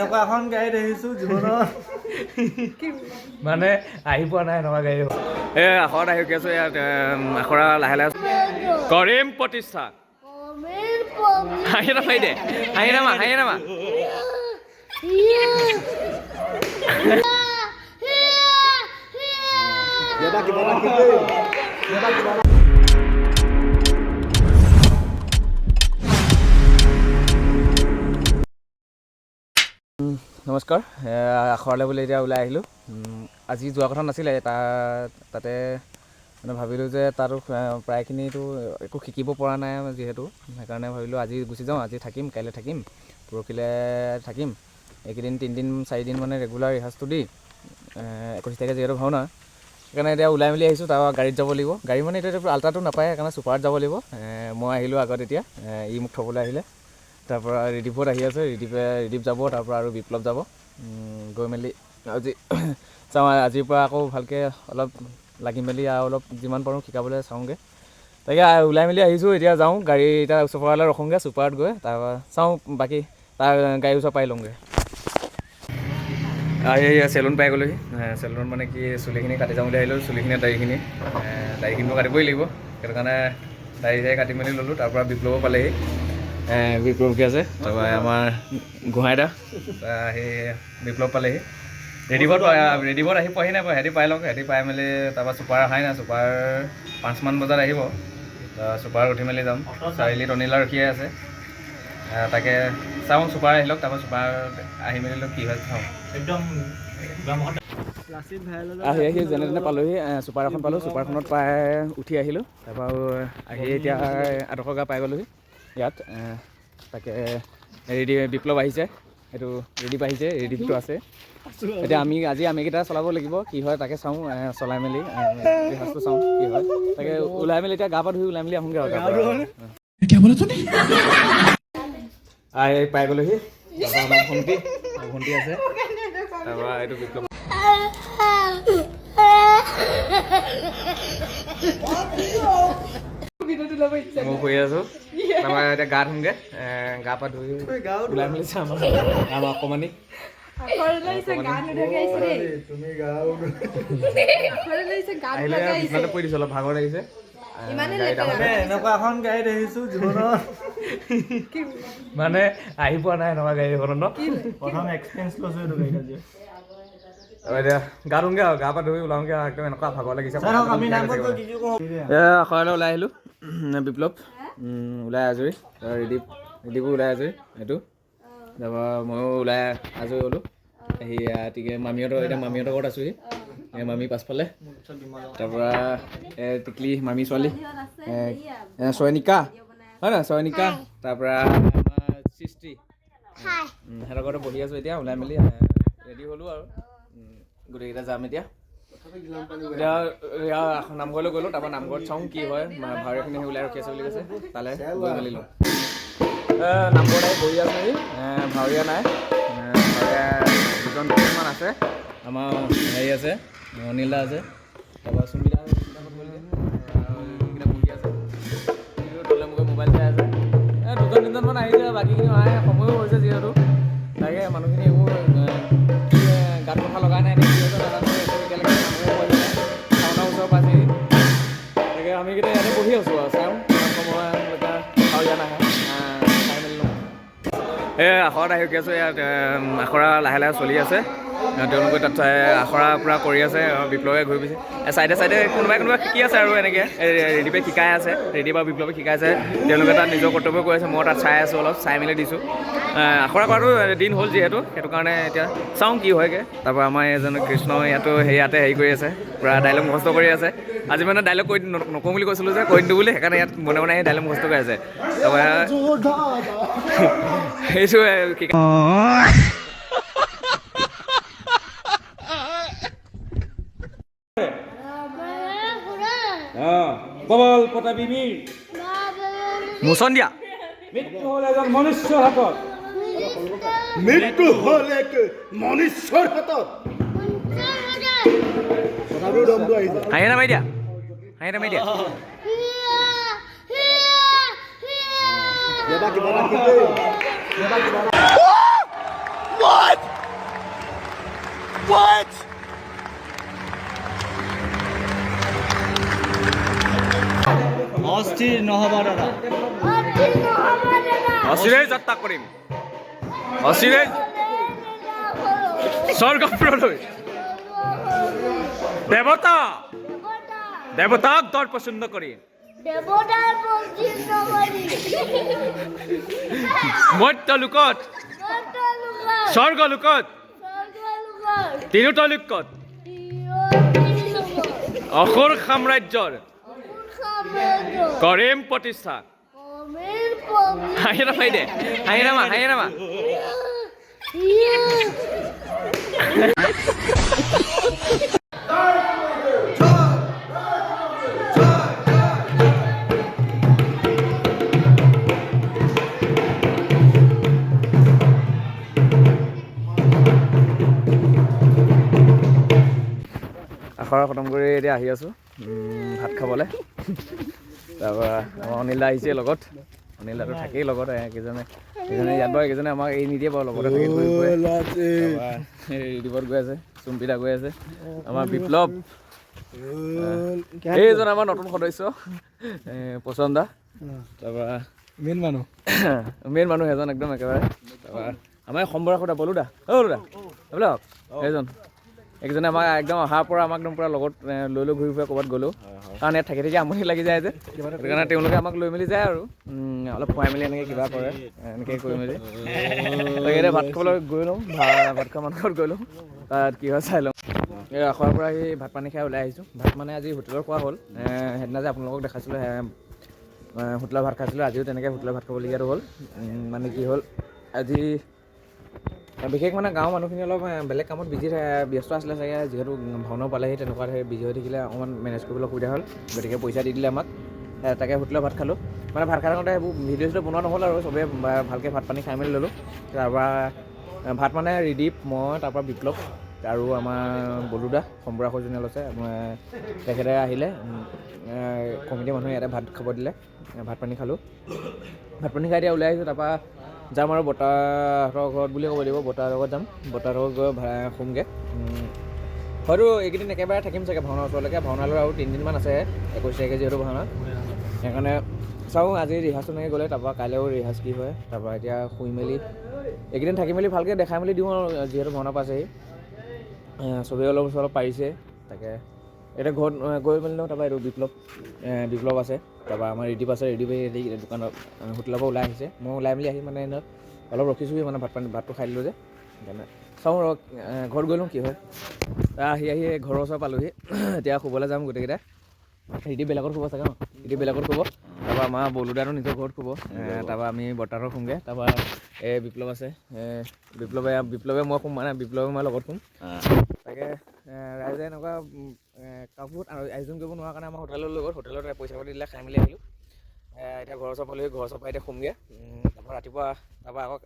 এনেকুৱা এখন গাড়ী দেখিছোঁ জীৱনত মানে আহি পোৱা নাই এনেকুৱা গাড়ী আখৰত আহি কি আছোঁ ইয়াত আখৰা লাহে লাহে কৰিম প্ৰতিষ্ঠা হাঁহি নামাৰি দে হাঁহি নামা নমস্কাৰ আখৰালৈ বুলি এতিয়া ওলাই আহিলোঁ আজি যোৱা কথা নাছিলে তাতে মানে ভাবিলোঁ যে তাতো প্ৰায়খিনিতো একো শিকিব পৰা নাই যিহেতু সেইকাৰণে ভাবিলোঁ আজি গুচি যাওঁ আজি থাকিম কাইলৈ থাকিম পৰহিলৈ থাকিম এইকেইদিন 3 দিন 4 দিন মানে ৰেগুলাৰ ৰিহাৰ্চটো দি 21 তাৰিখে যিহেতু ভাওনা সেইকাৰণে এতিয়া ওলাই মেলি আহিছোঁ তাৰ গাড়ীত যাব লাগিব গাড়ী মানে এতিয়া আল্ট্ৰাটো নাপায় সেইকাৰণে ছুপাৰত যাব লাগিব মই আহিলোঁ আগত এতিয়া মোক থ'বলৈ আহিলে তাৰপৰা ৰিদীপত আহি আছে ৰিদীপ যাব তাৰপৰা আৰু বিপ্লৱ যাব গৈ মেলি আজি চাওঁ আজিৰ পৰা আকৌ ভালকৈ অলপ লাগি মেলি আৰু অলপ যিমান পাৰোঁ শিকাবলৈ চাওঁগৈ তাকে ওলাই মেলি আহিছোঁ এতিয়া যাওঁ গাড়ী এতিয়া ছুপাৰলৈ ৰখোঁগৈ ছুপাৰত গৈ তাৰপৰা চাওঁ বাকী তাৰ গাড়ী ওচৰ পাই লওঁগৈ এই চেলুন পাই গ'লোহি চেলুনত মানে কি চুলিখিনি কাটি যাওঁ বুলি আহিলোঁ চুলিখিনি দাড়িখিনিও কাটিবই লাগিব সেইটো কাৰণে দাড়ি কাটি মেলি ল'লোঁ তাৰপৰা বিপ্লৱো পালেহি বিপ্লৱকে আছে তাৰপৰা আমাৰ গোহাঁই দা সেই বিপ্লৱ পালেহি ৰেডিবত আহি পোৱাহি নাই সিহঁতি পাই লওক সিহঁতি পাই মেলি তাৰপৰা ছুপাৰ অহাই নাই ছুপাৰ 5 মান বজাত আহিব ছুপাৰ উঠি মেলি যাম চাৰিআলিত অনিলা ৰখিয়ে আছে তাকে চাওঁ ছুপাৰ আহি লওক তাৰপৰা ছুপাৰ আহি মেলি লওক কি হয় চাওঁ একদম আহি যেনে তেনে পালোহি ছুপাৰ এখন পালোঁ ছুপাৰখনত পাই উঠি আহিলোঁ তাৰপৰা আহি এতিয়া আদৰ্শগা পাই গ'লোহি ইয়াত তাকে বিপ্লৱ আহিছে এইটো ৰেডিপ আহিছে ৰেডিপটো আছে এতিয়া আমিকেইটা চলাব লাগিব কি হয় তাকে চাওঁ চলাই মেলি ৰিহাৰ্চটো চাওঁ কি হয় তাকে ওলাই মেলি এতিয়া গা পা ধুই ওলাই মেলি আহোঁগৈ আৰু পাই গ'লোহি তাৰপৰা আমাৰ ভণ্টি আছে তাৰপৰা এইটো বিপ্লৱ মই শুই আছোঁ তাৰপৰা এতিয়া গা ধুমগৈ গা পা ধুই ওলাই মেলি চাম আমাৰ অকণমানি পৰি দিছোঁ অলপ ভাগৰ লাগিছে এনেকুৱা এখন গাড়ী দেখিছোঁ জীৱনত মানে আহি পোৱা নাই এনেকুৱা গাড়ী এখনত ন প্ৰথম এক্সপিৰিয়েঞ্চ লৈছোঁ এইটো গাড়ীত আজি এতিয়া গা ধুমগৈ আৰু গা পা ধুই ওলাওঁগৈ আৰু একদম এনেকুৱা ভাগৰ লাগিছে আখৰালৈ ওলাই আহিলোঁ বিপ্লৱ ওলাই আজৰি ৰিদীপো ওলাই আজৰি এইটো তাৰপৰা ময়ো ওলাই আজৰি হ'লোঁ আহি গতিকে মামীহঁতৰ ঘৰত আছোঁহি মামী পাছফালে তাৰপৰা টিকলি মামী ছোৱালী চয়নিকা হয় নহয় চয়নিকা তাৰপৰা আমাৰ সৃষ্টি সিহঁতৰ ঘৰতে বহি আছোঁ এতিয়া ওলাই মেলি ৰেডি হ'লোঁ আৰু গোটেইকেইটা যাম এতিয়া নামঘৰলৈ গ'লোঁ তাৰপৰা নামঘৰত চাওঁ কি হয় ভাৱৰীয়াখিনি ওলাই ৰখি আছে বুলি কৈছে তালৈ গৈ মেলি লওঁ নামঘৰত আহি বহি আছোঁহি ভাৱৰীয়া নাই দুজনমান আছে আমাৰ হেৰি আছে অনিল দা আছে তাৰপৰা সুমিতা বহি আছে তলে মুখে মোবাইল চাই আছে 2-3জনমান আহিছে বাকীখিনি অহাই সময়ো হৈছে যিহেতু তাকে মানুহখিনি একো গাত কথা লগাই নাই নেকি নাজানো এতিয়ালৈকে মানুহে বহি নাই ভাওনা ওচৰ পাইছেহি তাকে আমিকেইটা ইয়াতে বহি আছোঁ আৰু চাওঁ কিমান সময় ভাৱৰীয়া নাহে চাই মেলি লওঁ আখৰাত আহি কি আছোঁ ইয়াত আখৰা লাহে লাহে চলি আছে তেওঁলোকে তাত আখৰা পূৰা কৰি আছে বিপ্লৱে ঘূৰি পিছে চাইডে কোনোবাই শিকি আছে আৰু এনেকৈ ৰেডিপে শিকাই আছে ৰেডিপ আৰু বিপ্লৱে শিকাই আছে তেওঁলোকে তাত নিজৰ কৰ্তব্য কৰি আছে মই তাত চাই আছোঁ অলপ চাই মেলি দিছোঁ আখৰা কৰাটো দিন হ'ল যিহেতু সেইটো কাৰণে এতিয়া চাওঁ কি হয়গৈ তাৰপৰা আমাৰ এজন কৃষ্ণ ইয়াতে হেৰি কৰি আছে পূৰা ডাইলগ মুখস্থ কৰি আছে আজি মানে ডাইলগ কৈ নকওঁ বুলি কৈছিলোঁ যে কৈ দিওঁ বুলি সেইকাৰণে ইয়াত মনে আহি ডাইলগ মুখস্থ কৰি আছে তাৰপৰা সেইটো কবল পতাবী বীৰ মোচন দিয়া মৃত্যু হ'ল এজন মনুষ্যৰ হাতত মৃত্যু হ'ল এক মনুষ্যৰ হাতত হাঁহি নামাৰি দিয়া What? অস্থিৰ নহ'ব দাদা অচিৰেই যাত্ৰা কৰিম অচিৰেই স্বৰ্গপুৰলৈ দেৱতা দেৱতাক দৰ পচন্দ কৰি দেৱতাৰ পবিত্ৰ কৰি মধ্য লোকত স্বৰ্গ লোকত তিনিটা লোকত অসুৰ সাম্ৰাজ্যৰ কৰিম প্ৰতিষ্ঠা হাঁহি নামাই দে হাঁহি নামা আখৰা খতম কৰি এতিয়া আহি আছোঁ ভাত খাবলৈ তাৰপৰা আমাৰ অনিল দা আহিছে লগত অনিল দাটো থাকেই লগত কেইজনে ইয়াত বাৰু এইকেইজনে আমাক এৰি নিদিয়ে বাৰু লগতে থাকি ঘূৰি ফুৰে ৰিদীপত গৈ আছে চুম্পিতা গৈ আছে আমাৰ বিপ্লৱ এইজন আমাৰ নতুন সদস্য পচন্দ দা তাৰপৰা মেইন মানুহ এজন একদম একেবাৰে তাৰপৰা আমাৰ সম্বৰা সদা বলো দা দাদা এইজন এইকেইজনে আমাক একদম অহাৰ পৰা আমাক একদম পূৰা লগত লৈ ঘূৰি ফুৰে ক'ৰবাত গ'লেও কাৰণ ইয়াত থাকি আৰম্ভণি লাগি যায় যে সেইটো কাৰণে তেওঁলোকে আমাক লৈ মেলি যায় আৰু অলপ খুৱাই মেলি এনেকৈ কিবা কৰে এনেকৈ কৰি মেলি তাকে এতিয়া ভাত খাবলৈ গৈ লওঁ ভাত খোৱা মানুহৰ ঘৰত গৈ লওঁ তাত কি হয় চাই লওঁ এই আখৰাৰ পৰা আহি ভাত পানী খাই ওলাই আহিছোঁ ভাত মানে আজি হোটেলৰ খোৱা হ'ল সেইদিনা যে আপোনালোকক দেখাইছিলোঁ হোটেলৰ ভাত খাইছিলোঁ আজিও তেনেকৈ হোটেলৰ ভাত খাবলগীয়াটো হ'ল মানে কি হ'ল আজি বিশেষ মানে গাঁৱৰ মানুহখিনি অলপ বেলেগ কামত ব্যস্ত আছিলে চাগে যিহেতু ভাওনাও পালেহি তেনেকুৱা বিজি হৈ থাকিলে অকণমান মেনেজ কৰিবলৈ অসুবিধা হ'ল গতিকে পইচা দি দিলে আমাক তাকে হোটেলত ভাত খালোঁ মানে ভাত খাই থাকোঁতে সেইবোৰ ভিডিঅ' বনোৱা নহ'ল আৰু চবেই ভালকৈ ভাত পানী খাই মেলি ল'লোঁ তাৰপৰা ভাত মানে ৰিদীপ মই তাৰপৰা বিপ্লৱ আৰু আমাৰ বলুদা সম্বৰা সৌজন্যাল আছে তেখেতে আহিলে কমিটিৰ মানুহে ইয়াতে ভাত খাব দিলে ভাত পানী খালোঁ ভাত পানী খাই এতিয়া ওলাই আহিছোঁ তাৰপৰা যাম আৰু বতাহঁতৰ ঘৰত বুলি ক'ব লাগিব বতাহৰ লগত যাম বতাহৰ লগত গৈ শুমগৈ হয়তো এইকেইদিন একেবাৰে থাকিম চাগে ভাওনাৰ ওচৰলৈকে ভাওনালৈ আৰু 3 দিনমান আছে 21 তাৰিখে যিহেতু ভাওনা সেইকাৰণে চাওঁ আজি ৰিহাৰ্চল এনেকৈ গ'লে তাৰপৰা কাইলৈও ৰিহাৰ্চ কি হয় তাৰপৰা এতিয়া শুই মেলি এইকেইদিন থাকি মেলি ভালকৈ দেখাই মেলি দিওঁ আৰু যিহেতু ভাওনা পাইছেহি চবেই অলপ পাৰিছে তাকে এতিয়া ঘৰত গৈ মেলি লওঁ তাৰপৰা এইটো বিপ্লৱ আছে তাৰপৰা আমাৰ ৰিদীপ আছে ৰিদীপে দোকানত হোটেলৰ পৰা ওলাই আহিছে মই ওলাই মেলি আহি মানে অলপ ৰখিছোঁহি মানে ভাতটো খাই দিলোঁ যে সেইকাৰণে চাওঁ ঘৰত গৈ লওঁ কি হয় আহি ঘৰৰ ওচৰ পালোঁহি এতিয়া শুবলৈ যাম গোটেইকেইটা ৰিদীপ বেলেগত শুব চাগে ৰিদীপ বেলেগত শুব তাৰপৰা আমাৰ বলুদাটো নিজৰ ঘৰত শুব তাৰপৰা আমি বৰ্তাহঁতৰ শুমগৈ তাৰপৰা এই বিপ্লৱ আছে বিপ্লৱে মই শুম মানে বিপ্লৱে মই লগত শুম তাকে ৰাইজে এনেকুৱা কাপোৰ আয়োজন কৰিব নোৱাৰা কাৰণে আমাৰ হোটেলৰ লগত হোটেলত পইচা পাতি দিলে খাই মেলি আহিলোঁ এতিয়া ঘৰৰ ওচৰ পালোহি ঘৰৰ ওচৰ পৰা এতিয়া শুমগৈ তাৰপৰা ৰাতিপুৱা তাৰপৰা আকৌ